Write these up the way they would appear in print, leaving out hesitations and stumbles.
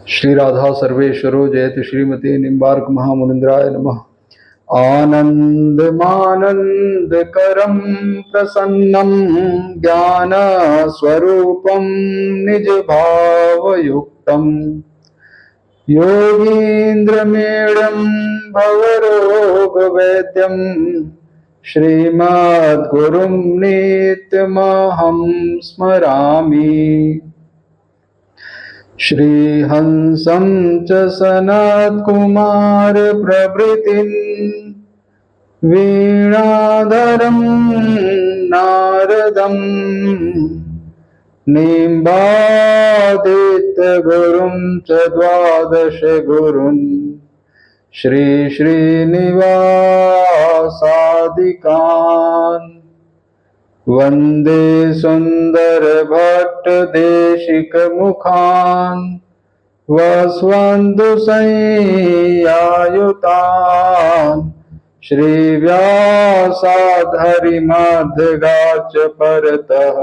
श्री राधा सर्वेश्वरो जयति श्रीमती निम्बार्क महामुनिंद्राय नमः। आनन्दमानन्दकरं प्रसन्नं ज्ञान स्वरूपं निज भावयुक्तं योगीन्द्रमेडं भवरोगवैद्यं श्रीमद्गुरुं नित्यमहं स्मरामि। श्रीहंसं च सनत्कुमार प्रभृतिं वीणाधरं नारदं निम्बादित्यगुरुं च द्वादश गुरुन् श्रीश्रीनिवासादिकान् वन्दे सुन्दरभट्टदेशिकमुखान् वस्वन्तुसंयायुतान् श्रीव्यासाधरिमध्यगाच्च परतः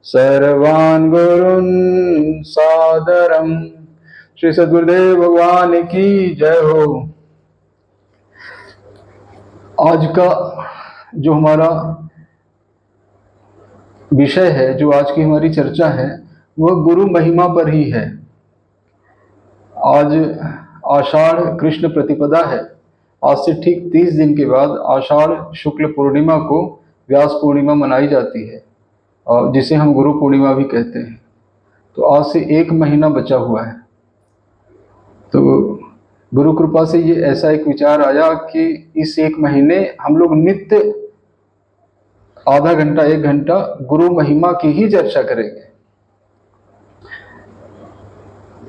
सर्वान् गुरून् सादरम्। श्री सद्गुरुदेव भगवान की जय हो। आज का जो हमारा विषय है, जो आज की हमारी चर्चा है, वह गुरु महिमा पर ही है। आज आषाढ़ कृष्ण प्रतिपदा है। आज से ठीक 30 दिन के बाद आषाढ़ शुक्ल पूर्णिमा को व्यास पूर्णिमा मनाई जाती है, और जिसे हम गुरु पूर्णिमा भी कहते हैं। तो आज से 1 महीना बचा हुआ है। तो गुरु कृपा से ये ऐसा एक विचार आया कि इस 1 महीने हम लोग नित्य आधा घंटा 1 घंटा गुरु महिमा की ही चर्चा करेंगे।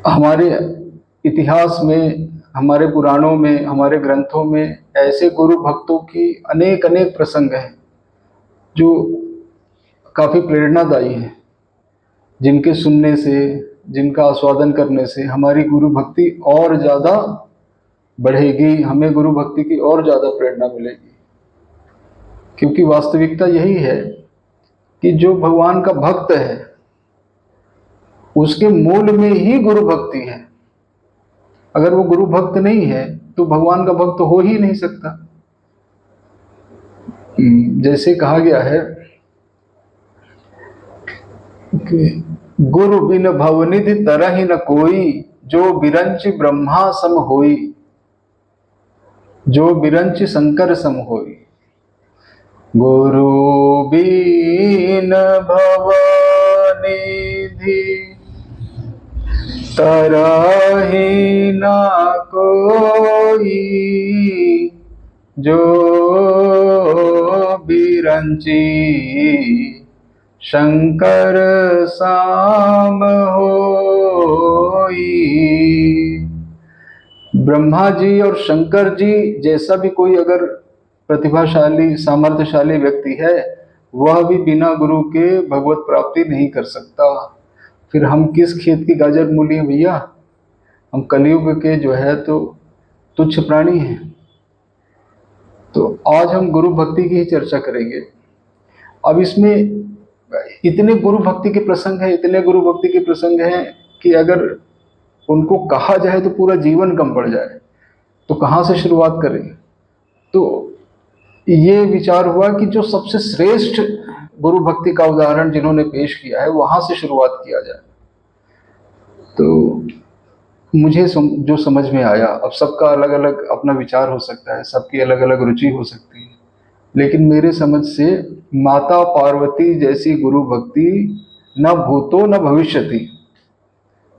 हमारे इतिहास में, हमारे पुराणों में, हमारे ग्रंथों में ऐसे गुरु भक्तों की अनेक अनेक प्रसंग हैं जो काफी प्रेरणादायी हैं, जिनके सुनने से, जिनका आस्वादन करने से हमारी गुरु भक्ति और ज्यादा बढ़ेगी, हमें गुरु भक्ति की और ज्यादा प्रेरणा मिलेगी। क्योंकि वास्तविकता यही है कि जो भगवान का भक्त है उसके मूल में ही गुरु भक्ति है। अगर वो गुरु भक्त नहीं है तो भगवान का भक्त हो ही नहीं सकता। जैसे कहा गया है कि गुरु बिन भवनिधि तरहि न कोई, जो बिरंच ब्रह्मा सम होई, जो बिरंच शंकर सम होई। गुरु बिन भवनिधि तरहि न कोई, जो बिरंची शंकर साम होई। ब्रह्मा जी और शंकर जी जैसा भी कोई अगर प्रतिभाशाली, सामर्थ्यशाली व्यक्ति है, वह भी बिना गुरु के भगवत प्राप्ति नहीं कर सकता। फिर हम किस खेत की गाजर मूली हैं भैया? हम कलयुग के जो है तो तुच्छ प्राणी हैं। तो आज हम गुरु भक्ति की ही चर्चा करेंगे। अब इसमें इतने गुरु भक्ति के प्रसंग हैं, इतने गुरु भक्ति के प्रसंग हैं कि अगर उनको कहा जाए तो पूरा जीवन कम पड़ जाए। तो कहाँ से शुरुआत करें? तो ये विचार हुआ कि जो सबसे श्रेष्ठ गुरु भक्ति का उदाहरण जिन्होंने पेश किया है, वहां से शुरुआत किया जाए। तो मुझे जो समझ में आया, अब सबका अलग अलग अपना विचार हो सकता है, सबकी अलग अलग रुचि हो सकती है, लेकिन मेरे समझ से माता पार्वती जैसी गुरु भक्ति न भूतो न भविष्यति।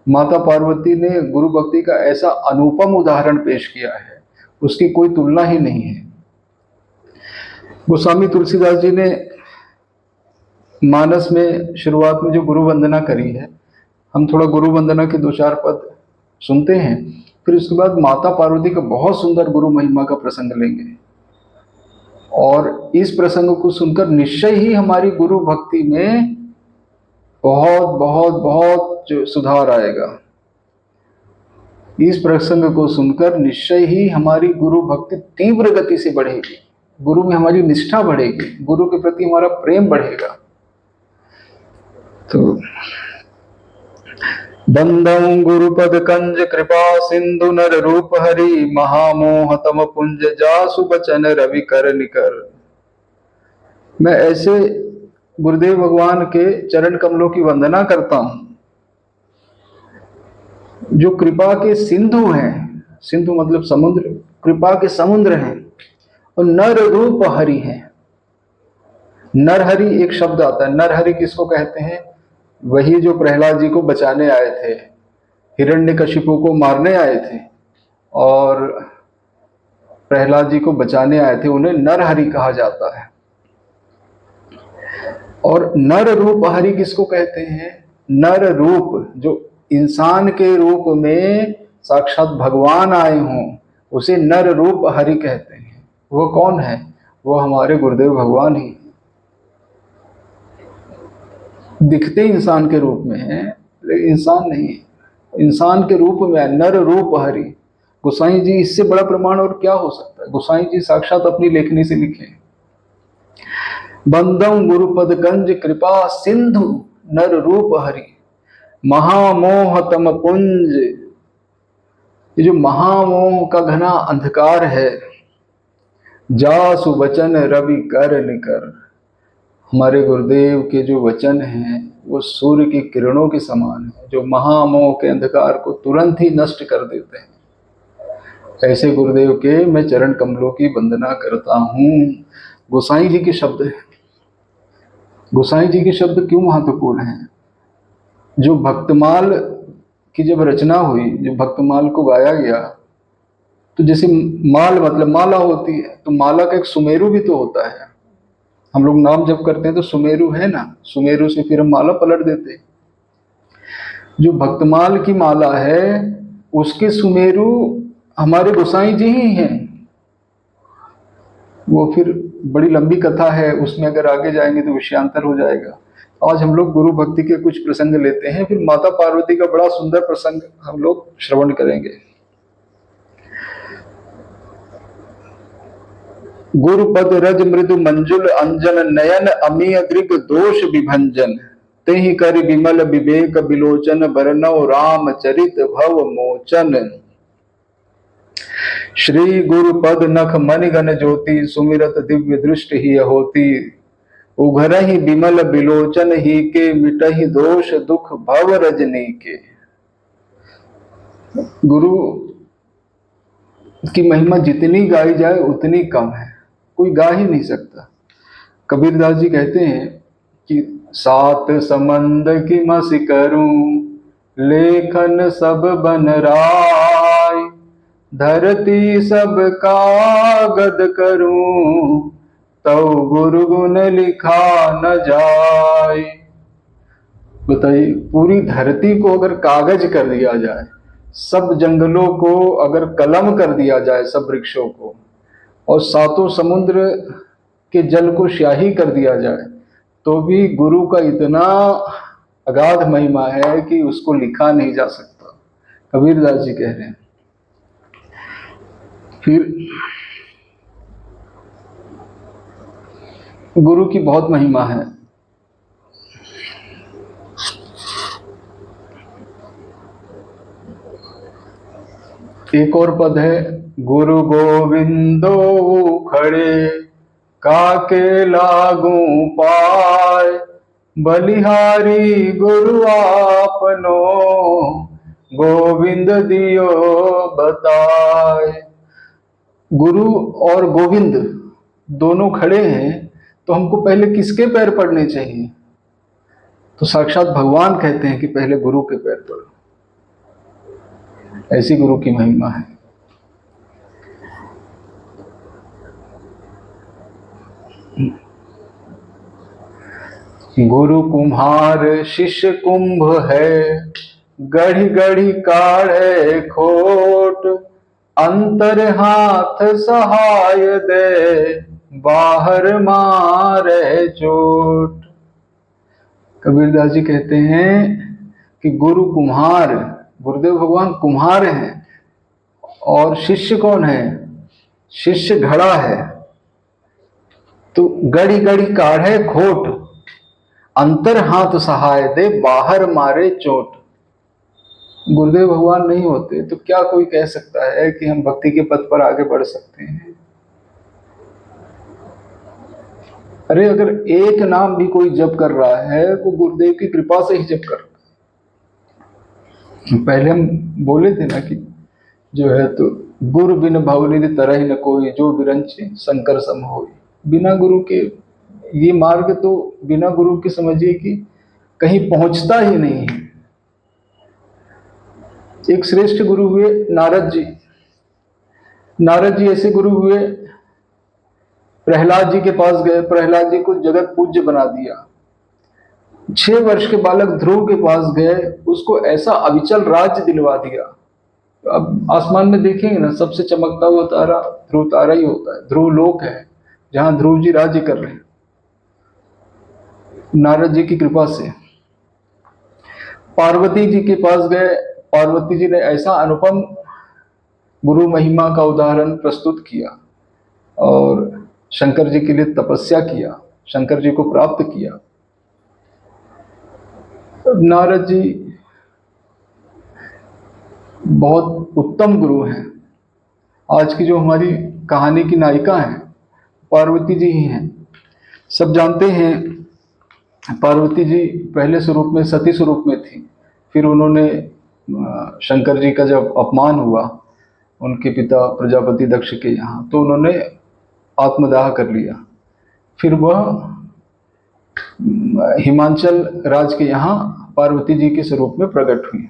माता पार्वती ने गुरु भक्ति का ऐसा अनुपम उदाहरण पेश किया है, उसकी कोई तुलना ही नहीं है। गोस्वामी तुलसीदास जी ने मानस में शुरुआत में जो गुरु वंदना करी है, हम थोड़ा गुरु वंदना के 2-4 पद सुनते हैं, फिर उसके बाद माता पार्वती का बहुत सुंदर गुरु महिमा का प्रसंग लेंगे। और इस प्रसंग को सुनकर निश्चय ही हमारी गुरु भक्ति में बहुत बहुत बहुत सुधार आएगा। इस प्रसंग को सुनकर निश्चय ही हमारी गुरु भक्ति तीव्र गति से बढ़ेगी, गुरु में हमारी निष्ठा बढ़ेगी, गुरु के प्रति हमारा प्रेम बढ़ेगा। तो बंदं गुरुपद कंज कृपा सिंधु नर रूप हरि महामोह तम पुंज जासु बचन रवि कर निकर। मैं ऐसे गुरुदेव भगवान के चरण कमलों की वंदना करता हूं जो कृपा के सिंधु हैं। सिंधु मतलब समुद्र, कृपा के समुद्र हैं और नर रूप हरि हैं। नरहरि एक शब्द आता है। नरहरि किसको कहते हैं? वही जो प्रहलाद जी को बचाने आए थे, हिरण्यकशिपु को मारने आए थे और प्रहलाद जी को बचाने आए थे, उन्हें नरहरि कहा जाता है। और नर रूप हरि किसको कहते हैं? नर रूप जो इंसान के रूप में साक्षात भगवान आए हों उसे नर रूप हरि कहते हैं। वो कौन है? वो हमारे गुरुदेव भगवान ही। दिखते इंसान के रूप में हैं लेकिन इंसान नहीं है, इंसान के रूप में है, नर रूप हरि। गोसाई जी, इससे बड़ा प्रमाण और क्या हो सकता है? गोसाई जी साक्षात अपनी लेखनी से लिखे, बंदम गुरुपद कंज कृपा सिंधु नर रूप हरि महामोह तम पुंज। ये जो महामोह का घना अंधकार है, जासु वचन रवि कर निकर। हमारे गुरुदेव के जो वचन हैं वो सूर्य की किरणों के समान है जो महामोह के अंधकार को तुरंत ही नष्ट कर देते हैं। ऐसे गुरुदेव के मैं चरण कमलों की वंदना करता हूँ। गोसाई जी के शब्द हैं। गोसाई जी के शब्द क्यों महत्वपूर्ण हैं? जो भक्तमाल की जब रचना हुई, जो भक्तमाल को गाया गया, तो जैसे माल मतलब माला होती है, तो माला का एक सुमेरु भी तो होता है। हम लोग नाम जब करते हैं तो सुमेरु है ना, सुमेरु से फिर हम माला पलट देते हैं। जो भक्तमाल की माला है उसके सुमेरु हमारे गोसाई जी ही हैं। वो फिर बड़ी लंबी कथा है, उसमें अगर आगे जाएंगे तो विषयांतर हो जाएगा। आज हम लोग गुरु भक्ति के कुछ प्रसंग लेते हैं, फिर माता पार्वती का बड़ा सुंदर प्रसंग हम लोग श्रवण करेंगे। गुरुपद रज मृदु मंजुल अंजन नयन अमीय दृग दोष विभंजन तेहि कर विमल विवेक बिलोचन बरनौ राम चरित भव मोचन। श्री गुरुपद नख मणिगण ज्योति सुमिरत दिव्य दृष्टि ही होती उघरहि विमल बिलोचन ही के मिटहि दोष दुख भव रजनी के। गुरु की महिमा जितनी गाई जाए उतनी कम है, कोई गा ही नहीं सकता। कबीरदास जी कहते हैं कि सात समंद की मस करूं लेखन सब बन राय धरती सब कागद करूं तौ गुरु गुण लिखा न जाए। बताइए, पूरी धरती को अगर कागज कर दिया जाए, सब जंगलों को अगर कलम कर दिया जाए, सब वृक्षों को, और सातों समुद्र के जल को स्याही कर दिया जाए, तो भी गुरु का इतना अगाध महिमा है कि उसको लिखा नहीं जा सकता। कबीरदास जी कह रहे हैं। फिर गुरु की बहुत महिमा है। एक और पद है, गुरु गोविंदो खड़े काके लागू पाय बलिहारी गुरु आपनो गोविंद दियो बताए। गुरु और गोविंद दोनों खड़े हैं तो हमको पहले किसके पैर पड़ने चाहिए? तो साक्षात भगवान कहते हैं कि पहले गुरु के पैर पड़ो। ऐसी गुरु की महिमा है। गुरु कुम्हार शिष्य कुंभ है गढ़ी गढ़ी काढ़े खोट अंतर हाथ सहाय दे बाहर मारे चोट। कबीरदास जी कहते हैं कि गुरु कुम्हार, गुरुदेव भगवान कुम्हार हैं और शिष्य कौन है? शिष्य घड़ा है। तो गड़ी गड़ी काढ़े खोट अंतर हाथ सहाय दे बाहर मारे चोट। गुरुदेव भगवान नहीं होते तो क्या कोई कह सकता है कि हम भक्ति के पथ पर आगे बढ़ सकते हैं? अरे अगर एक नाम भी कोई जप कर रहा है वो गुरुदेव की कृपा से ही जप कर रहा है। पहले हम बोले थे ना कि जो है तो गुरु बिन भवनिधि तरहि न कोई, जो बिरंच शंकर सम होई। बिना गुरु के ये मार्ग तो बिना गुरु के समझिए कि कहीं पहुंचता ही नहीं है। एक श्रेष्ठ गुरु हुए नारद जी। नारद जी ऐसे गुरु हुए, प्रहलाद जी के पास गए, प्रहलाद जी को जगत पूज्य बना दिया। 6 वर्ष के बालक ध्रुव के पास गए, उसको ऐसा अविचल राज्य दिलवा दिया। अब आसमान में देखेंगे ना, सबसे चमकता हुआ तारा ध्रुव तारा ही होता है। ध्रुव लोक है जहां ध्रुव जी राज्य कर रहे हैं नारद जी की कृपा से। पार्वती जी के पास गए, पार्वती जी ने ऐसा अनुपम गुरु महिमा का उदाहरण प्रस्तुत किया और शंकर जी के लिए तपस्या किया, शंकर जी को प्राप्त किया। नारद जी बहुत उत्तम गुरु हैं। आज की जो हमारी कहानी की नायिका हैं पार्वती जी ही हैं। सब जानते हैं पार्वती जी पहले स्वरूप में सती स्वरूप में थी, फिर उन्होंने शंकर जी का जब अपमान हुआ उनके पिता प्रजापति दक्ष के यहाँ, तो उन्होंने आत्मदाह कर लिया। फिर वह हिमांचल राज के यहाँ पार्वती जी के स्वरूप में प्रकट हुई।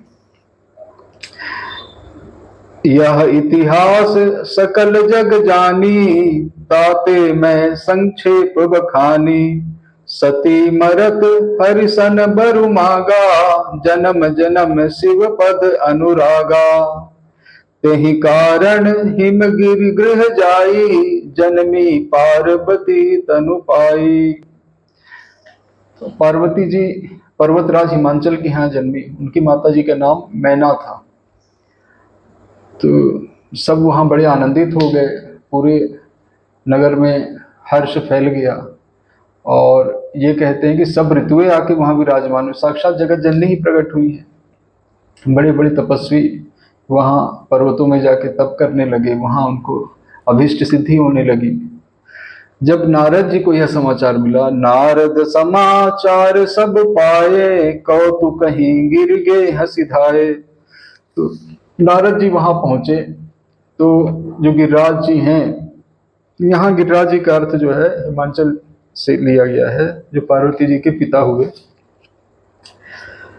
यह इतिहास सकल जग जानी, ताते मैं संक्षेप बखानी। सती मरत हरिसन बरु मागा, जन्म जन्म शिव पद अनुरागा। तेहि कारण हिमगिरि गृह जाई, जन्मी पार्वती तनु पाई। तो पार्वती जी पर्वतराज हिमांचल के यहाँ जन्मी। उनकी माता जी का नाम मैना था। तो सब वहाँ बड़े आनंदित हो गए, पूरे नगर में हर्ष फैल गया और ये कहते हैं कि सब ऋतुएं आके वहाँ विराजमान हुई। साक्षात जगत जननी ही प्रकट हुई है। बड़े बड़े तपस्वी वहाँ पर्वतों में जाके तप करने लगे, वहाँ उनको अभीष्ट सिद्धि होने लगी। जब नारद जी को यह समाचार मिला, नारद समाचार सब पाए, कौतुक कहीं गिर गए हंसी धाये। तो नारद जी वहां पहुंचे तो जो गिरिराज जी हैं, यहाँ गिरिराज जी का अर्थ जो है हिमांचल से लिया गया है, जो पार्वती जी के पिता हुए,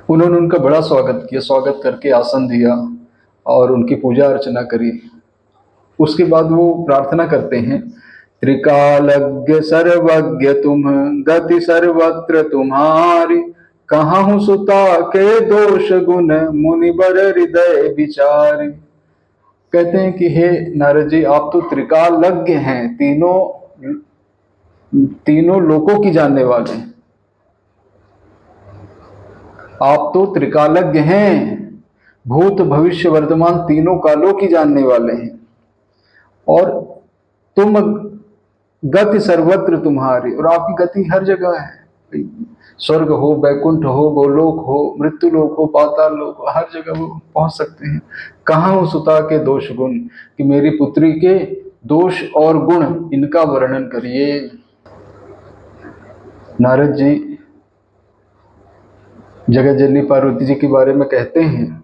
उन्होंने उनका बड़ा स्वागत किया। स्वागत करके आसन दिया और उनकी पूजा अर्चना करी। उसके बाद वो प्रार्थना करते हैं, त्रिकालज्ञ सर्वज्ञ तुम, गति सर्वत्र तुम्हारी। कहाँ हूँ सुता के दोष गुण, मुनिबर हृदय विचारी। कहते हैं कि हे नारद जी, आप तो त्रिकालज्ञ हैं, तीनों लोकों की जानने वाले हैं। आप तो त्रिकालज्ञ हैं, भूत भविष्य वर्तमान तीनों कालों की जानने वाले हैं। और तुम गति सर्वत्र तुम्हारी, और आपकी गति हर जगह है। स्वर्ग हो, बैकुंठ हो, गोलोक हो, मृत्यु लोक हो, पाताल लोक हो, हर जगह वो पहुंच सकते हैं। कहाँ हो सुता के दोष गुण, कि मेरी पुत्री के दोष और गुण इनका वर्णन करिए। नारद जी जगत जननी पार्वती जी के बारे में कहते हैं,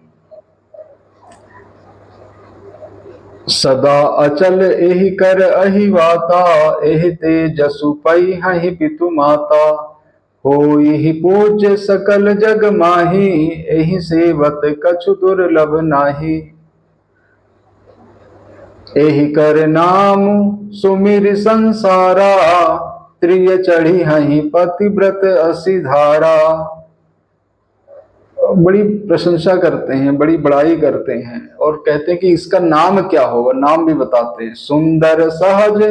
सदा अचल एहि कर अहि वाता, एहि तेजसु पई हहि पितु माता। होई पूज्य सकल जग माही, एहि सेवत कछु दुर्लभ नाही। एहि कर नाम सुमिर संसारा, त्रिय चढ़ी हहि पतिव्रत असी धारा। बड़ी प्रशंसा करते हैं, बड़ी बड़ाई करते हैं और कहते हैं कि इसका नाम क्या होगा। नाम भी बताते हैं, सुंदर सहज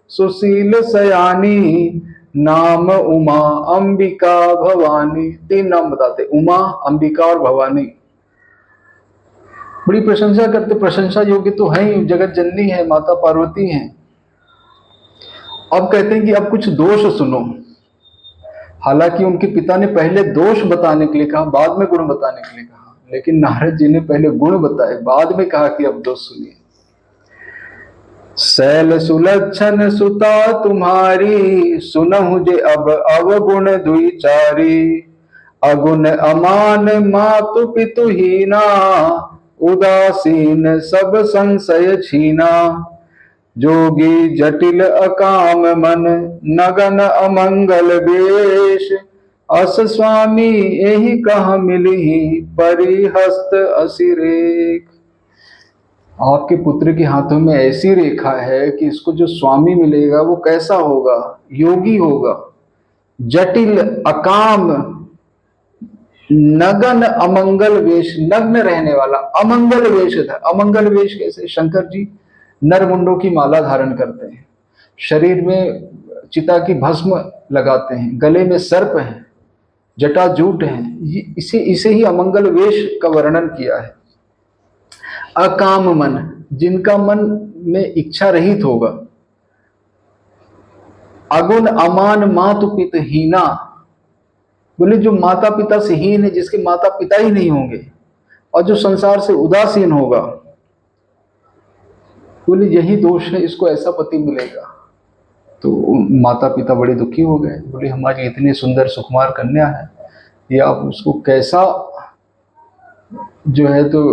सुशील सयानी, नाम उमा अंबिका भवानी। 3 नाम बताते, उमा, अंबिका और भवानी। बड़ी प्रशंसा करते, प्रशंसा योग्य तो है ही, जगत जननी है, माता पार्वती हैं। अब कहते हैं कि अब कुछ दोष सुनो। हालांकि उनके पिता ने पहले दोष बताने के लिए कहा, बाद में गुण बताने के लिए कहा, लेकिन नारद जी ने पहले गुण बताए, बाद में कहा कि अब दोष सुनिए। शैल सुलक्षण सुता तुम्हारी, सुनहु जे अब अवगुण दुई चारी। अगुण अमान मातु पितु हीना, उदासीन सब संशय छीना। जोगी जटिल अकाम मन, नगन अमंगल वेश। अस स्वामी यही कह मिली, परिहस्त असिरेख। आपके पुत्र के हाथों में ऐसी रेखा है कि इसको जो स्वामी मिलेगा वो कैसा होगा? योगी होगा, जटिल अकाम, नगन अमंगल वेश, नग्न रहने वाला, अमंगल वेश था। अमंगल वेश कैसे? शंकर जी नरमुंडों की माला धारण करते हैं, शरीर में चिता की भस्म लगाते हैं, गले में सर्प है, जटाजूट है। इसे ही अमंगल वेश का वर्णन किया है। अकाम मन, जिनका मन में इच्छा रहित होगा। अगुण अमान मातु पिता हीना, बोले जो माता पिता से हीन है, जिसके माता पिता ही नहीं होंगे, और जो संसार से उदासीन होगा, बोले यही दोष है, इसको ऐसा पति मिलेगा। तो माता पिता बड़े दुखी हो गए, बोले हमारी इतनी सुंदर सुकुमार कन्या है, ये आप उसको कैसा जो है तो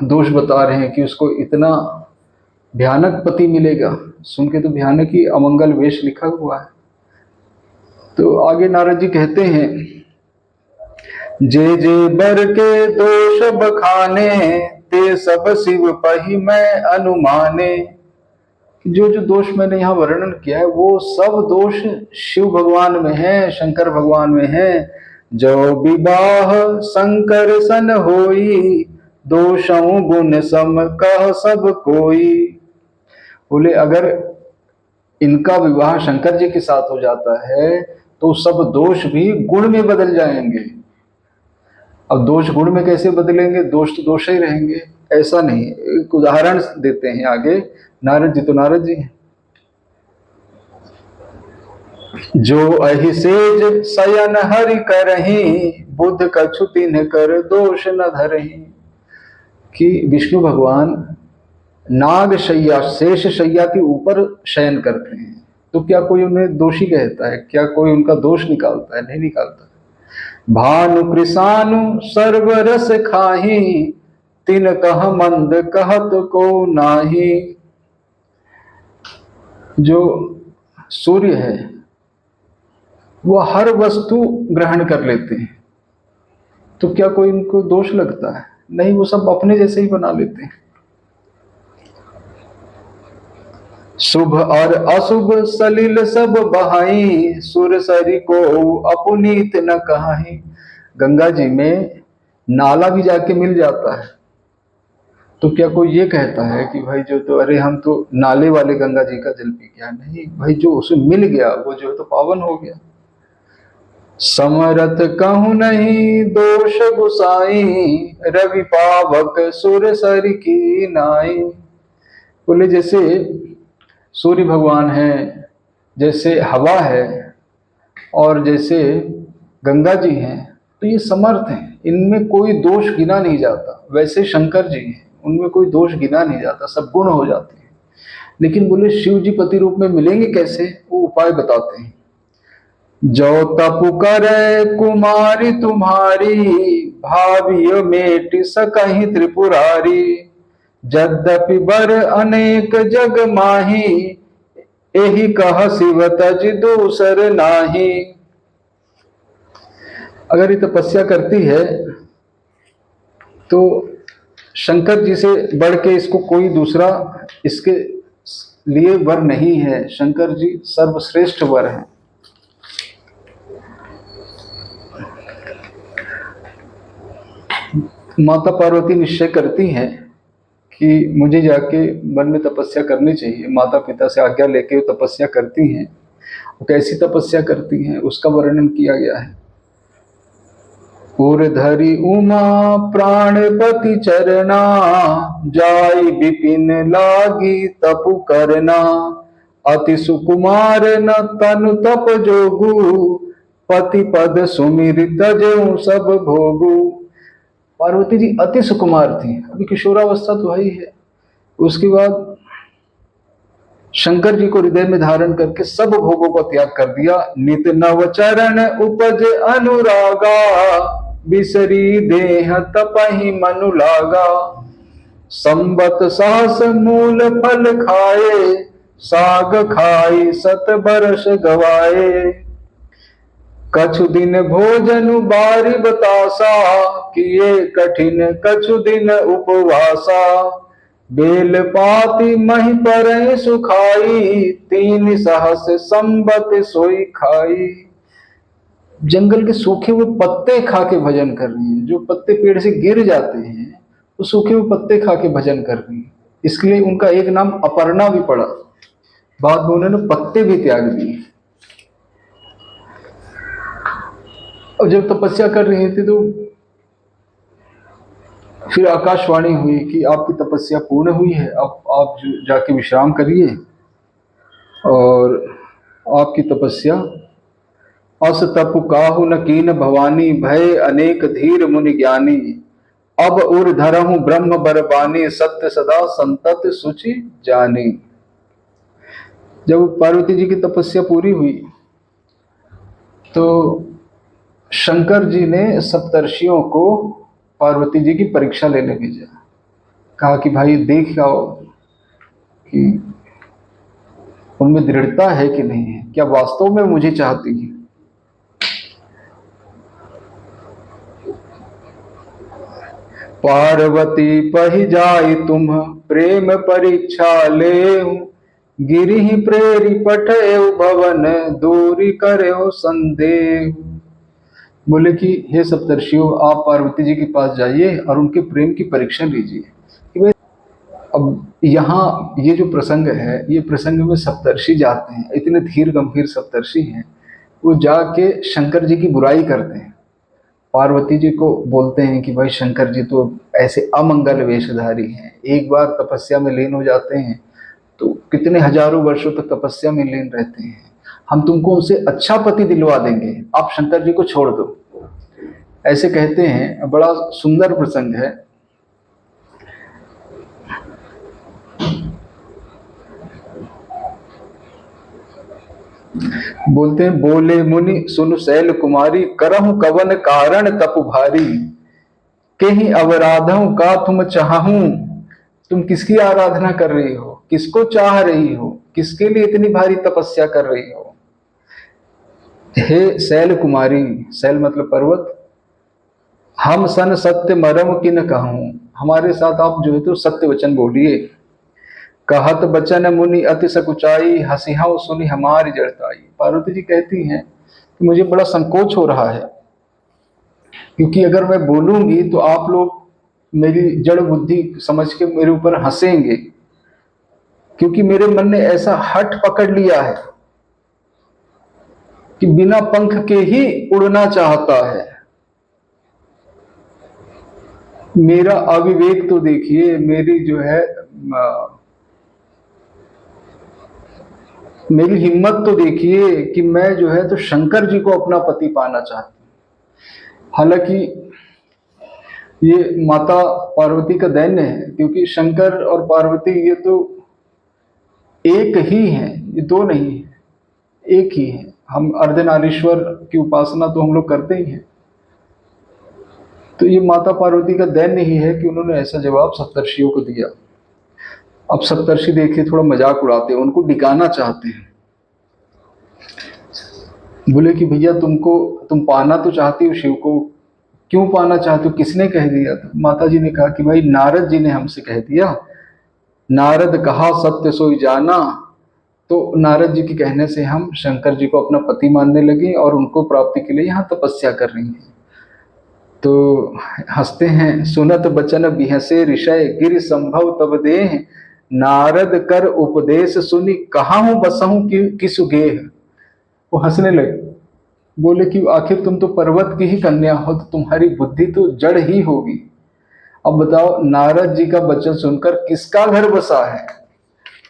दोष बता रहे हैं कि उसको इतना भयानक पति मिलेगा। सुन के तो भयानक ही अमंगल वेश लिखा हुआ है। तो आगे नारद जी कहते हैं, जे जे बर के दोष बखाने, ते सब शिव पही मैं अनुमाने। जो जो दोष मैंने यहाँ वर्णन किया है वो सब दोष शिव भगवान में है, शंकर भगवान में है। जो विवाह शंकर सन होई, दोषों गुण सम कह सब कोई। बोले अगर इनका विवाह शंकर जी के साथ हो जाता है तो सब दोष भी गुण में बदल जाएंगे। अब दोष गुण में कैसे बदलेंगे? दोष तो दोष ही रहेंगे, ऐसा नहीं। एक उदाहरण देते हैं आगे नारद जी, तो नारद जी हैं। जो अहिसेज शयन हरि करहि, बुद्ध कछु तिन्ह कर दोष न धरहि। कि विष्णु भगवान नाग शैया, शेष शैया के ऊपर शयन करते हैं, तो क्या कोई उन्हें दोषी कहता है? क्या कोई उनका दोष निकालता है? नहीं निकालता। भानु कृषानु सर्व रस खाही, तिन कह मंद कहत को नाही। जो सूर्य है वह हर वस्तु ग्रहण कर लेते हैं, तो क्या कोई इनको दोष लगता है? नहीं, वो सब अपने जैसे ही बना लेते हैं। शुभ और अशुभ सलिल सब बहाई, सुरसरी को अपनीत न कहाई। गंगा जी में नाला भी जाके मिल जाता है, तो क्या कोई ये कहता है कि भाई जो तो अरे हम तो नाले वाले गंगा जी का जल पी गया? नहीं भाई, जो उसे मिल गया वो जो है तो पावन हो गया। समरथ कहूँ नहीं दोष गुसाई, रवि पावक सुरसरी की नाई। बोले जैसे सूर्य भगवान है, जैसे हवा है, और जैसे गंगा जी हैं, तो ये समर्थ हैं, इनमें कोई दोष गिना नहीं जाता। वैसे शंकर जी हैं, उनमें कोई दोष गिना नहीं जाता, सब गुण हो जाते हैं। लेकिन बोले शिव जी पति रूप में मिलेंगे कैसे? वो उपाय बताते हैं। जो तपु करे कुमारी तुम्हारी, भाविय मेट सकहि त्रिपुरारी। यद्यपि बर अनेक जग माही, एहि कह शिव तज दूसर नाही। अगर ये तपस्या करती है तो शंकर जी से बढ़ के इसको कोई दूसरा इसके लिए वर नहीं है। शंकर जी सर्वश्रेष्ठ वर हैं। माता पार्वती निश्चय करती हैं कि मुझे जाके वन में तपस्या करनी चाहिए। माता पिता से आज्ञा लेके वो तपस्या करती हैं। वो कैसी तपस्या करती हैं उसका वर्णन किया गया है। उर धरी उमा प्राणपति चरना, जाई विपिन लागी तपु करना। अति सुकुमार न तनु तप जोगु, पति पद सुमिर तजऊ सब भोगु। पार्वती जी अति सुकुमार थी, अभी किशोरावस्था तो है ही है। उसके बाद शंकर जी को हृदय में धारण करके सब भोगों का त्याग कर दिया। नित नव चरण उपज अनुरागा, बिसरी देह तपहि मनु लागा। संबत सहस मूल फल खाए, साग खाई सत बरस गवाए। कछु दिन भोजन बारी बतासा, किए कठिन कछु दिन उपवासा। बेल पाती मही पर सुखाई, तीन सहस संबत सोई खाई। जंगल के सूखे हुए पत्ते खा के भजन कर रही है। जो पत्ते पेड़ से गिर जाते हैं वो सूखे हुए पत्ते खा के भजन कर रही है। इसलिए उनका एक नाम अपर्णा भी पड़ा। बाद में उन्होंने पत्ते भी त्याग दिए। और जब तपस्या कर रही थी तो फिर आकाशवाणी हुई कि आपकी तपस्या पूर्ण हुई है, अब आप जाके विश्राम करिए। और आपकी तपस्या अस तप काहु न कीन भवानी, भय अनेक धीर मुनि ज्ञानी। अब उर धरहु ब्रह्म बरबानी, सत्य सदा संतत सुचि जानी। जब पार्वती जी की तपस्या पूरी हुई तो शंकर जी ने सप्तर्षियों को पार्वती जी की परीक्षा लेने भेजा। कहा कि भाई देख आओ कि उनमें दृढ़ता है कि नहीं है, क्या वास्तव में मुझे चाहती है। पार्वती पहि जाई तुम प्रेम परीक्षा ले, गिरि प्रेरी पठेउ भवन, दूरी करेउ संदेह। बोले कि हे सप्तर्षियों, आप पार्वती जी के पास जाइए और उनके प्रेम की परीक्षा लीजिए कि भाई। अब यहाँ ये जो प्रसंग है, ये प्रसंग में सप्तर्षि जाते हैं, इतने धीर गंभीर सप्तर्षि हैं, वो जाके शंकर जी की बुराई करते हैं। पार्वती जी को बोलते हैं कि भाई शंकर जी तो ऐसे अमंगल वेशधारी हैं, एक बार तपस्या में लीन हो जाते हैं तो कितने हजारों वर्षों तक तपस्या में लीन रहते हैं। हम तुमको उनसे अच्छा पति दिलवा देंगे, आप शंकर जी को छोड़ दो, ऐसे कहते हैं। बड़ा सुंदर प्रसंग है। बोलते हैं, बोले मुनि सुन शैल कुमारी, करहु कवन कारण तप भारी। कहीं अवराधों का तुम चाहूं, तुम किसकी आराधना कर रही हो, किसको चाह रही हो, किसके लिए इतनी भारी तपस्या कर रही हो। हे शैल कुमारी, शैल मतलब पर्वत, हम सन सत्य मरम किन कहूं, हमारे साथ आप जो है तो सत्य वचन बोलिए। कहत बचन मुनि अति सकुचाई, हसिहाउ सुनी हमारी जड़ताई। पार्वती जी कहती हैं कि मुझे बड़ा संकोच हो रहा है, क्योंकि अगर मैं बोलूंगी तो आप लोग मेरी जड़ बुद्धि समझ के मेरे ऊपर हंसेंगे, क्योंकि मेरे मन ने ऐसा हठ पकड़ लिया है कि बिना पंख के ही उड़ना चाहता है। मेरा अविवेक तो देखिए, मेरी जो है मेरी हिम्मत तो देखिए कि मैं जो है तो शंकर जी को अपना पति पाना चाहती हूँ। हालांकि ये माता पार्वती का दैन्य है, क्योंकि शंकर और पार्वती ये तो एक ही हैं, ये दो नहीं है, एक ही है। हम अर्धनारीश्वर की उपासना तो हम लोग करते ही हैं। तो ये माता पार्वती का दैन्य ही है कि उन्होंने ऐसा जवाब सप्तर्षियों को दिया। अब सप्तर्षि देखिए थोड़ा मजाक उड़ाते हैं, उनको डिकाना चाहते हैं। बोले कि भैया तुम पाना तो चाहती हो शिव को, क्यों पाना चाहते हो, किसने कह दिया। तो माता जी ने कहा कि भाई नारद जी ने हमसे कह दिया, नारद कहा सत्य सोई जाना। तो नारद जी के कहने से हम शंकर जी को अपना पति मानने लगे और उनको प्राप्ति के लिए यहाँ तपस्या कर रही हैं। तो हंसते हैं, सुनत बचन बिहसे ऋषय, गिर संभव तब देह, नारद कर उपदेश सुनी, कहा हूं बसहूं किसु गेह। वो हंसने लगे, बोले कि आखिर तुम तो पर्वत की ही कन्या हो, तो तुम्हारी बुद्धि तो जड़ ही होगी। अब बताओ, नारद जी का वचन सुनकर किसका घर बसा है।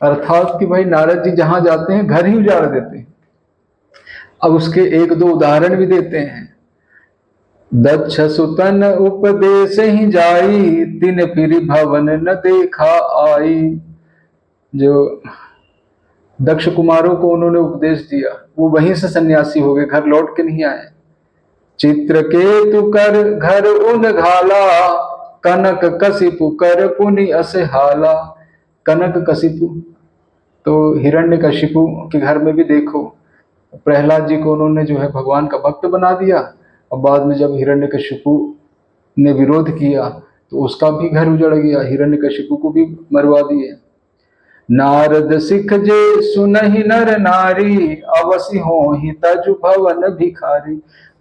अर्थात कि भाई नारद जी जहां जाते हैं घर ही उजाड़ देते हैं। अब उसके एक दो उदाहरण भी देते हैं। दक्ष सुतन उपदेश ही जाई, तिन फिर भवन न देखा आई। जो दक्ष कुमारों को उन्होंने उपदेश दिया, वो वहीं से सन्यासी हो गए, घर लौट के नहीं आए। चित्रकेतु कर घर उन घाला, कनक कशिपु कर पुनि अस हाला। कनक कशिपु तो हिरण्यकशिपु के घर में भी देखो, प्रहलाद जी को उन्होंने जो है भगवान का भक्त बना दिया, और बाद में जब हिरण्यकशिपु ने विरोध किया तो उसका भी घर उजड़ गया, हिरण्यकशिपु को भी मरवा दिए। नारद सिख जे सुनहि नर नारी, अवसि होहि तजु भवन भिखारी।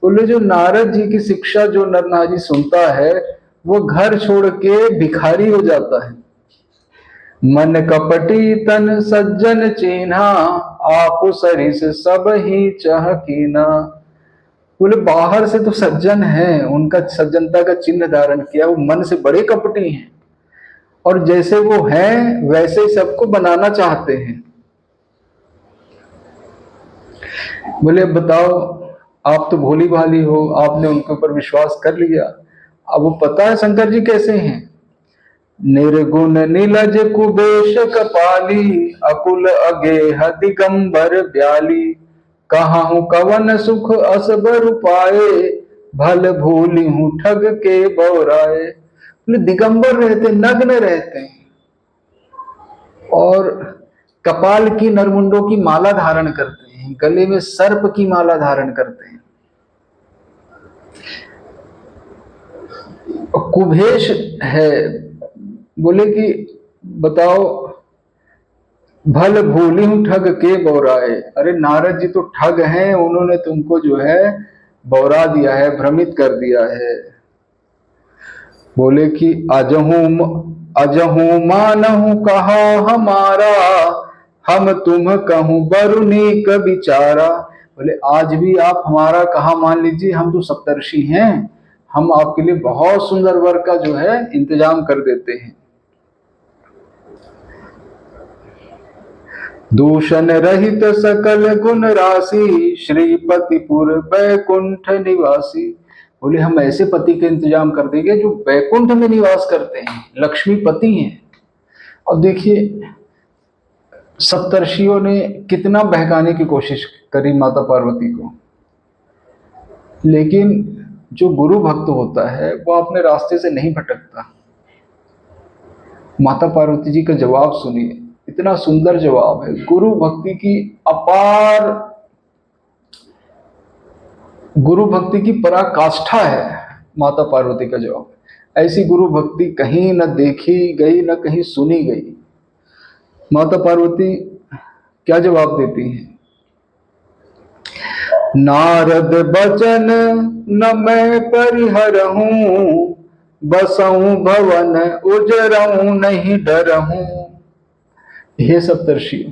बोले जो नारद जी की शिक्षा जो नर नारी सुनता है, वो घर छोड़ के भिखारी हो जाता है। मन कपटी तन सज्जन चीन्हा, आप सरिस सब ही चह कीना। बोले बाहर से तो सज्जन है, उनका सज्जनता का चिन्ह धारण किया, वो मन से बड़े कपटी हैं, और जैसे वो हैं वैसे ही सबको बनाना चाहते हैं। बोले बताओ, आप तो भोली भाली हो, आपने उनके ऊपर विश्वास कर लिया। अब वो पता है शंकर जी कैसे हैं। निर्गुण नीलज कुबेश कपाली, अकुल अगेह दिगंबर ब्याली। कहाहू कवन सुख असबर पाए, भल भूली हूं ठग के बौराए। दिगंबर रहते, नग्न रहते हैं, और कपाल की नरमुंडों की माला धारण करते हैं, गले में सर्प की माला धारण करते हैं। कुबेश है, बोले कि बताओ, भल भूली हूं ठग के बौराए। अरे नारद जी तो ठग हैं, उन्होंने तुमको जो है बौरा दिया है, भ्रमित कर दिया है। बोले कि अजहू मानहू कहा हमारा, हम तुम कहूं बरुनीक बिचारा। बोले आज भी आप हमारा कहा मान लीजिए, हम तो सप्तर्षि हैं, हम आपके लिए बहुत सुंदर वर का जो है इंतजाम कर देते हैं। दूषण रहित सकल गुण राशि, श्रीपतिपुर बैकुंठ निवासी। बोले हम ऐसे पति के इंतजाम कर देंगे जो बैकुंठ में निवास करते हैं, लक्ष्मीपति हैं। और देखिए सप्तर्षियों ने कितना बहकाने की कोशिश करी माता पार्वती को, लेकिन जो गुरु भक्त होता है वो अपने रास्ते से नहीं भटकता। माता पार्वती जी का जवाब सुनिए, इतना सुंदर जवाब है, गुरु भक्ति की अपार, गुरु भक्ति की पराकाष्ठा है माता पार्वती का जवाब। ऐसी गुरु भक्ति कहीं न देखी गई, न कहीं सुनी गई। माता पार्वती क्या जवाब देती हैं। नारद बचन न मैं परिहरहूं, बसऊं भवन उजरऊं नहीं डरहूं। हे सप्तर्षियों,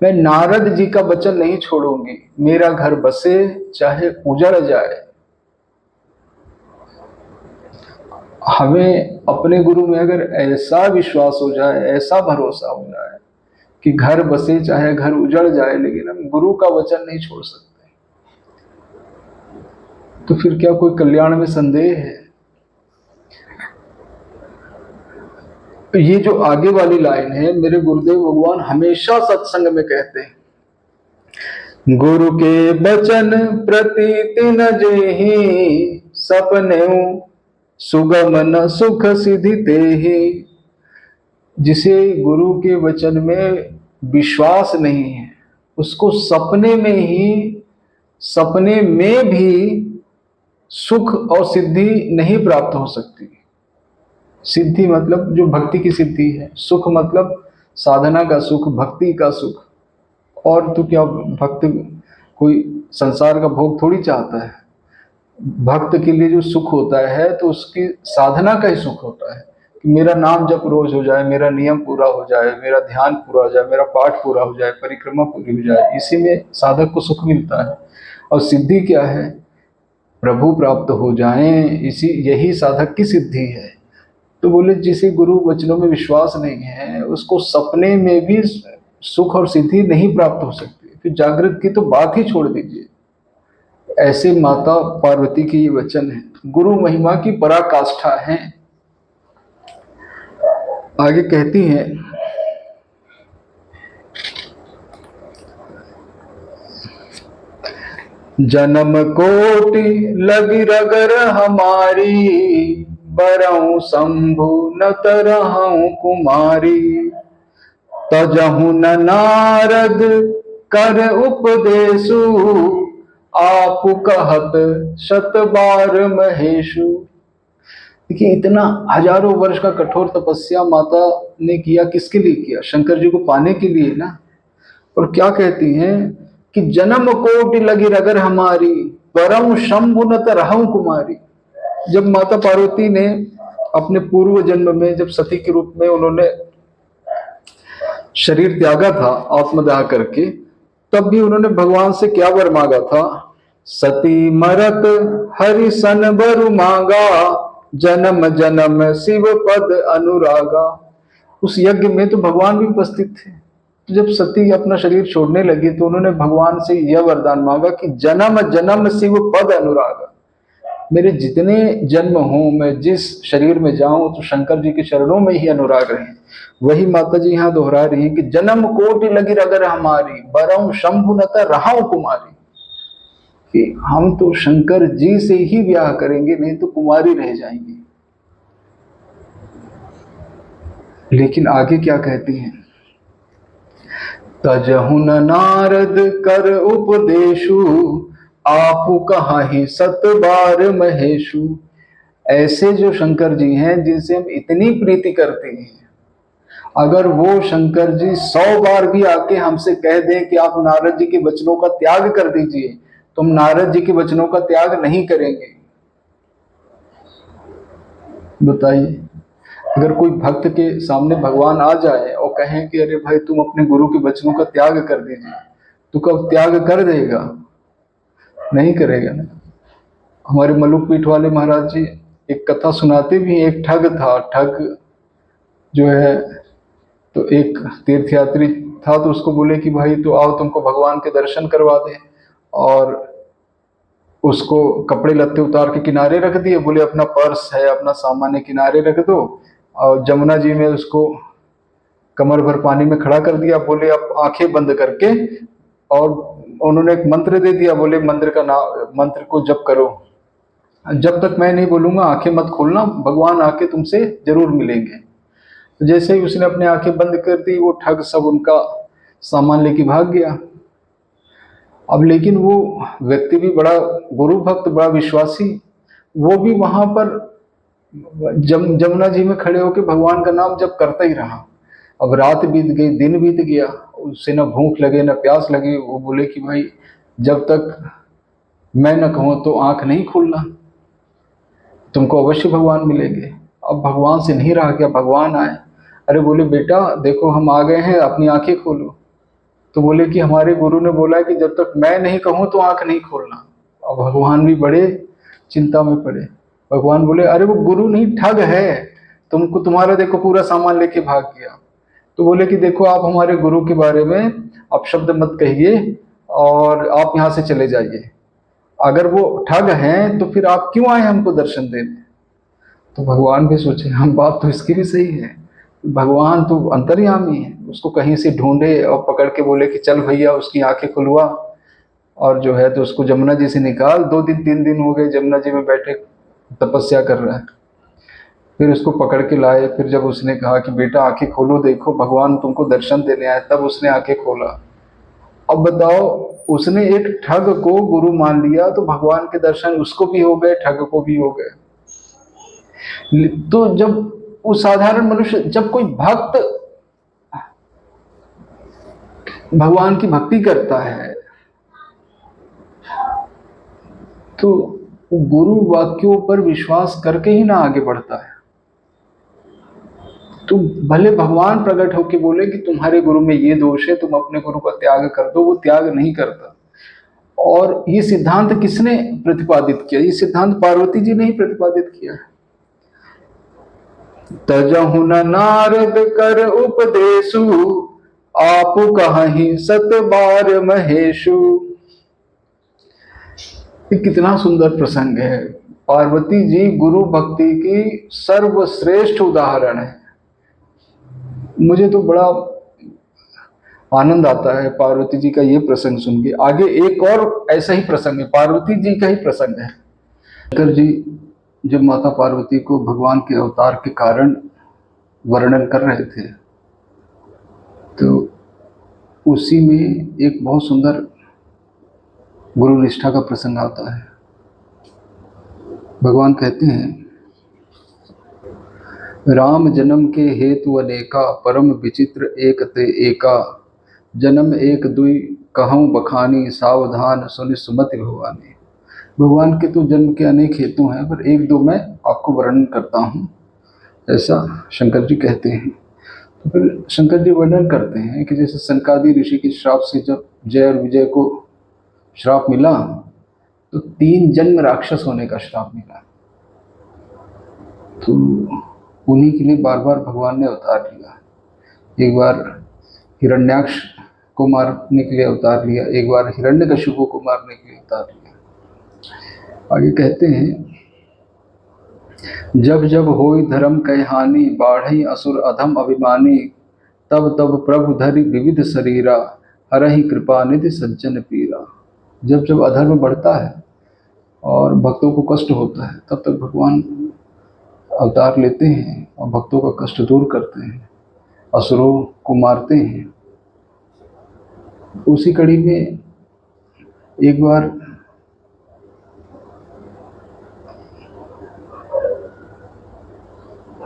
मैं नारद जी का वचन नहीं छोड़ूंगी, मेरा घर बसे चाहे उजड़ जाए। हमें अपने गुरु में अगर ऐसा विश्वास हो जाए, ऐसा भरोसा हो जाए कि घर बसे चाहे घर उजड़ जाए, लेकिन हम गुरु का वचन नहीं छोड़ सकते, तो फिर क्या कोई कल्याण में संदेह है। तो ये जो आगे वाली लाइन है, मेरे गुरुदेव भगवान हमेशा सत्संग में कहते हैं, गुरु के बचन प्रतीति न जेहि, सपने सुगम न सुख सिद्धि तेहि। जिसे गुरु के वचन में विश्वास नहीं है, उसको सपने में भी सुख और सिद्धि नहीं प्राप्त हो सकती। सिद्धि मतलब जो भक्ति की सिद्धि है, सुख मतलब साधना का सुख, भक्ति का सुख। और तो क्या, भक्त कोई संसार का भोग थोड़ी चाहता है। भक्त के लिए जो सुख होता है तो उसकी साधना का ही सुख होता है कि मेरा नाम जप रोज हो जाए, मेरा नियम पूरा हो जाए, मेरा ध्यान पूरा हो जाए, मेरा पाठ पूरा हो जाए, परिक्रमा पूरी हो जाए, इसी में साधक को सुख मिलता है। और सिद्धि क्या है, प्रभु प्राप्त हो जाएं, यही साधक की सिद्धि है। तो बोले जिसे गुरु वचनों में विश्वास नहीं है, उसको सपने में भी सुख और सिद्धि नहीं प्राप्त हो सकती, फिर जागृत की तो बात ही छोड़ दीजिए। ऐसे माता पार्वती के ये वचन है। गुरु महिमा की पराकाष्ठा है। आगे कहती हैं, जन्म कोटि लगी रगर हमारी, बरऊं शंभु न तरहूं कुमारी। तजहु न नारद कर उपदेशु, आप कहत शत बार महेशु। देखिए, इतना हजारों वर्ष का कठोर तपस्या माता ने किया, किसके लिए किया? शंकर जी को पाने के लिए ना। और क्या कहती हैं कि जन्म कोटि लगी रगर हमारी, परम शंभु न तरहूं कुमारी। जब माता पार्वती ने अपने पूर्व जन्म में, जब सती के रूप में उन्होंने शरीर त्यागा था आत्मदाह करके, तब भी उन्होंने भगवान से क्या वर मांगा था? सती मरत हरि सन बर मांगा, जन्म जन्म शिव पद अनुरागा। उस यज्ञ में तो भगवान भी उपस्थित थे। तो जब सती अपना शरीर छोड़ने लगी तो उन्होंने भगवान से यह वरदान मांगा कि जन्म जन्म शिव पद अनुरागा। मेरे जितने जन्म हों, मैं जिस शरीर में जाऊं तो शंकर जी के चरणों में ही अनुराग रहे। वही माता जी यहाँ दोहरा रही है कि जन्म कोटि लगी रगर हमारी, बरऊं शंभु न तरहूं कुमारी। कि हम तो शंकर जी से ही ब्याह करेंगे, नहीं तो कुमारी रह जाएंगे। लेकिन आगे क्या कहती हैं? तजहु न नारद कर उपदेशु, आपु कहाहि सत बार महेशु। ऐसे जो शंकर जी हैं जिनसे हम इतनी प्रीति करते हैं, अगर वो शंकर जी 100 बार भी आके हमसे कह दें कि आप नारद जी के वचनों का त्याग कर दीजिए, तो हम नारद जी के वचनों का त्याग नहीं करेंगे। बताइए, अगर कोई भक्त के सामने भगवान आ जाए और कहें कि अरे भाई तुम अपने गुरु के वचनों का त्याग कर दीजिए, तो कब त्याग कर देगा? नहीं करेगा ना। हमारे मलुक पीठ वाले महाराज जी एक कथा सुनाते भी, एक ठग था। ठग जो है, तो एक तीर्थयात्री था, तो उसको बोले कि भाई तो आओ तुमको भगवान के दर्शन करवा दे। और उसको कपड़े लत्ते उतार के किनारे रख दिए, बोले अपना पर्स है, अपना सामान किनारे रख दो। और जमुना जी में उसको कमर भर पानी में खड़ा कर दिया, बोले अब आंखें बंद करके, और उन्होंने एक मंत्र दे दिया, बोले मंत्र का नाम, मंत्र को जप करो, जब तक मैं नहीं बोलूंगा आंखें मत खोलना, भगवान आके तुमसे जरूर मिलेंगे। तो जैसे ही उसने अपने आंखें बंद कर दी, वो ठग सब उनका सामान लेके भाग गया। अब लेकिन वो व्यक्ति भी बड़ा गुरु भक्त, बड़ा विश्वासी, वो भी वहां पर जमुना जी में खड़े होकर भगवान का नाम जप करता ही रहा। अब रात बीत गई, दिन बीत गया, उससे न भूख लगे न प्यास लगे। वो बोले कि भाई जब तक मैं न कहूँ तो आंख नहीं खोलना, तुमको अवश्य भगवान मिलेंगे। अब भगवान से नहीं रहा गया, भगवान आए। अरे बोले बेटा देखो हम आ गए हैं, अपनी आंखें खोलो। तो बोले कि हमारे गुरु ने बोला है कि जब तक मैं नहीं कहूँ तो आंख नहीं खोलना। अब भगवान भी बड़े चिंता में पड़े। भगवान बोले अरे वो गुरु नहीं ठग है, तुमको तुम्हारा देखो पूरा सामान लेके भाग गया। तो बोले कि देखो आप हमारे गुरु के बारे में अपशब्द मत कहिए और आप यहाँ से चले जाइए। अगर वो ठग हैं तो फिर आप क्यों आए हमको दर्शन देने? तो भगवान भी सोचे हम बात तो इसकी भी सही है, भगवान तो अंतर्यामी है, उसको कहीं से ढूंढे और पकड़ के बोले कि चल भैया उसकी आंखें खुलवा। और जो है तो उसको जमुना जी से निकाल। 2 दिन 3 दिन हो गए जमुना जी में बैठे तपस्या कर रहा है। फिर उसको पकड़ के लाए। फिर जब उसने कहा कि बेटा आंखें खोलो, देखो भगवान तुमको दर्शन देने आए, तब उसने आंखें खोला। अब बताओ, उसने एक ठग को गुरु मान लिया तो भगवान के दर्शन उसको भी हो गए, ठग को भी हो गए। तो जब वो साधारण मनुष्य, जब कोई भक्त भगवान की भक्ति करता है तो वो गुरु वाक्यों पर विश्वास करके ही ना आगे बढ़ता है। तो भले भगवान प्रकट होकर बोले कि तुम्हारे गुरु में ये दोष है, तुम अपने गुरु का त्याग कर दो, वो त्याग नहीं करता। और ये सिद्धांत किसने प्रतिपादित किया? ये सिद्धांत पार्वती जी ने ही प्रतिपादित किया है। तजहु न नारद कर उपदेशु, आपु कहाहि सत बार महेशु। ये कितना सुंदर प्रसंग है। पार्वती जी गुरु भक्ति की सर्वश्रेष्ठ उदाहरण है। मुझे तो बड़ा आनंद आता है पार्वती जी का ये प्रसंग सुन के। आगे एक और ऐसा ही प्रसंग है, पार्वती जी का ही प्रसंग है। शंकर जी जब माता पार्वती को भगवान के अवतार के कारण वर्णन कर रहे थे, तो उसी में एक बहुत सुंदर गुरु निष्ठा का प्रसंग आता है। भगवान कहते हैं, राम जन्म के हेतु अनेका, परम विचित्र एक ते एका। जन्म एक दुई कहूँ बखानी, सावधान सुनि सुमति भवानी। भगवान के तो जन्म के अनेक हेतु हैं, पर एक दो मैं आपको वर्णन करता हूँ, ऐसा शंकर जी कहते हैं। तो फिर शंकर जी वर्णन करते हैं कि जैसे सनकादि ऋषि के श्राप से जब जय और विजय को श्राप मिला, तो 3 जन्म राक्षस होने का श्राप मिला। तो उन्हीं के लिए बार बार भगवान ने अवतार लिया। एक बार हिरण्याक्ष को मारने के लिए अवतार लिया, एक बार हिरण्यकशिपु को मारने के लिए अवतार लिया। आगे कहते हैं, जब जब होई धर्म कह हानि, बाढ़ई असुर अधम अभिमानी। तब तब प्रभु धरि विविध शरीरा, हरहि कृपा निधि सज्जन पीरा। जब जब अधर्म बढ़ता है और भक्तों को कष्ट होता है, तब तक भगवान अवतार लेते हैं और भक्तों का कष्ट दूर करते हैं, असुरों को मारते हैं। उसी कड़ी में एक बार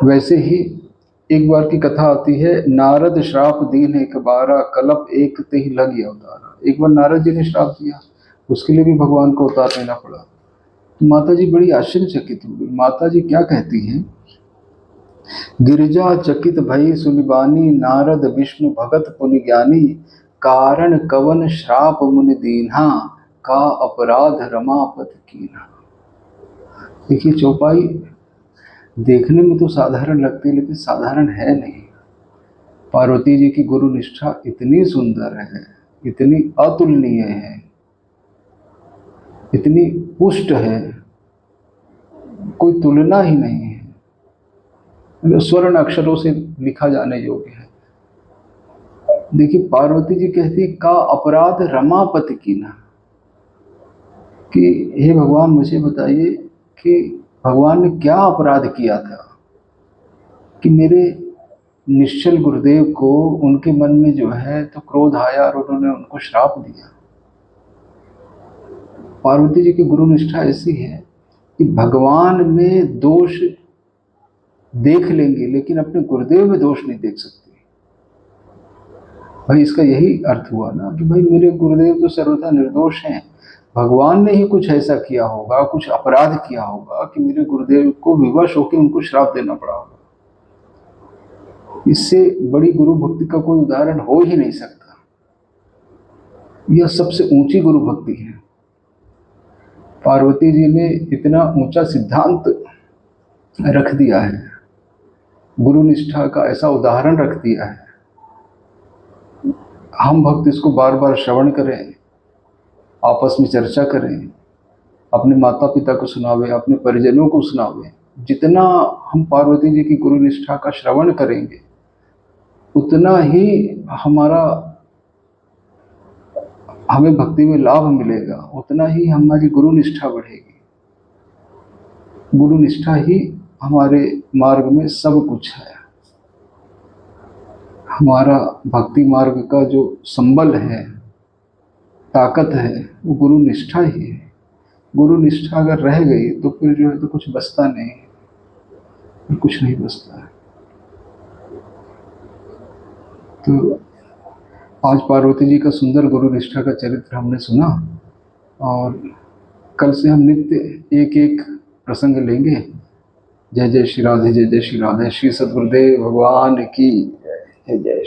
वैसे ही एक बार की कथा आती है, नारद श्राप दीन एक बारा, कलप एक ते ही लग अवतारा। एक बार नारद जी ने श्राप दिया, उसके लिए भी भगवान को अवतार लेना पड़ा। तो माता जी बड़ी आश्चर्यचकित हो गई। माता जी क्या कहती हैं, गिरिजा चकित भई सुनिबानी, नारद विष्णु भगत पुनि ज्ञानी। कारण कवन श्राप मुनि दीन्हा, का अपराध रमापति कीन्हा। देखिए, चौपाई देखने में तो साधारण लगती है, लेकिन साधारण है नहीं। पार्वती जी की गुरु निष्ठा इतनी सुंदर है, इतनी अतुलनीय है, इतनी पुष्ट है, कोई तुलना ही नहीं है, स्वर्ण अक्षरों से लिखा जाने योग्य है। देखिए, पार्वती जी कहती है, का अपराध रमापति कीन्हा, कि हे भगवान मुझे बताइए कि भगवान ने क्या अपराध किया था कि मेरे निश्चल गुरुदेव को उनके मन में जो है तो क्रोध आया और उन्होंने उनको श्राप दिया। पार्वती जी की गुरु निष्ठा ऐसी है कि भगवान में दोष देख लेंगे, लेकिन अपने गुरुदेव में दोष नहीं देख सकते। भाई, इसका यही अर्थ हुआ ना कि भाई मेरे गुरुदेव तो सर्वथा निर्दोष हैं, भगवान ने ही कुछ ऐसा किया होगा, कुछ अपराध किया होगा कि मेरे गुरुदेव को विवश होकर उनको श्राप देना पड़ा होगा। इससे बड़ी गुरु भक्ति का कोई उदाहरण हो ही नहीं सकता। यह सबसे ऊंची गुरु भक्ति है। पार्वती जी ने इतना ऊंचा सिद्धांत रख दिया है, गुरु निष्ठा का ऐसा उदाहरण रख दिया है। हम भक्त इसको बार बार श्रवण करें, आपस में चर्चा करें, अपने माता पिता को सुनावे, अपने परिजनों को सुनावे। जितना हम पार्वती जी की गुरु निष्ठा का श्रवण करेंगे, उतना ही हमें भक्ति में लाभ मिलेगा, उतना ही हमारी गुरु निष्ठा बढ़ेगी। गुरु निष्ठा ही हमारे मार्ग में सब कुछ है। हमारा भक्ति मार्ग का जो संबल है, ताकत है, वो गुरु निष्ठा ही है। गुरु निष्ठा अगर रह गई तो फिर जो है तो कुछ बचता नहीं, फिर कुछ नहीं बचता है। तो आज पार्वती जी का सुंदर गुरु निष्ठा का चरित्र हमने सुना, और कल से हम नित्य एक एक प्रसंग लेंगे। जय जय श्री राधे, जय जय श्री राधे। श्री सद्गुरुदेव भगवान की जय। जय श्री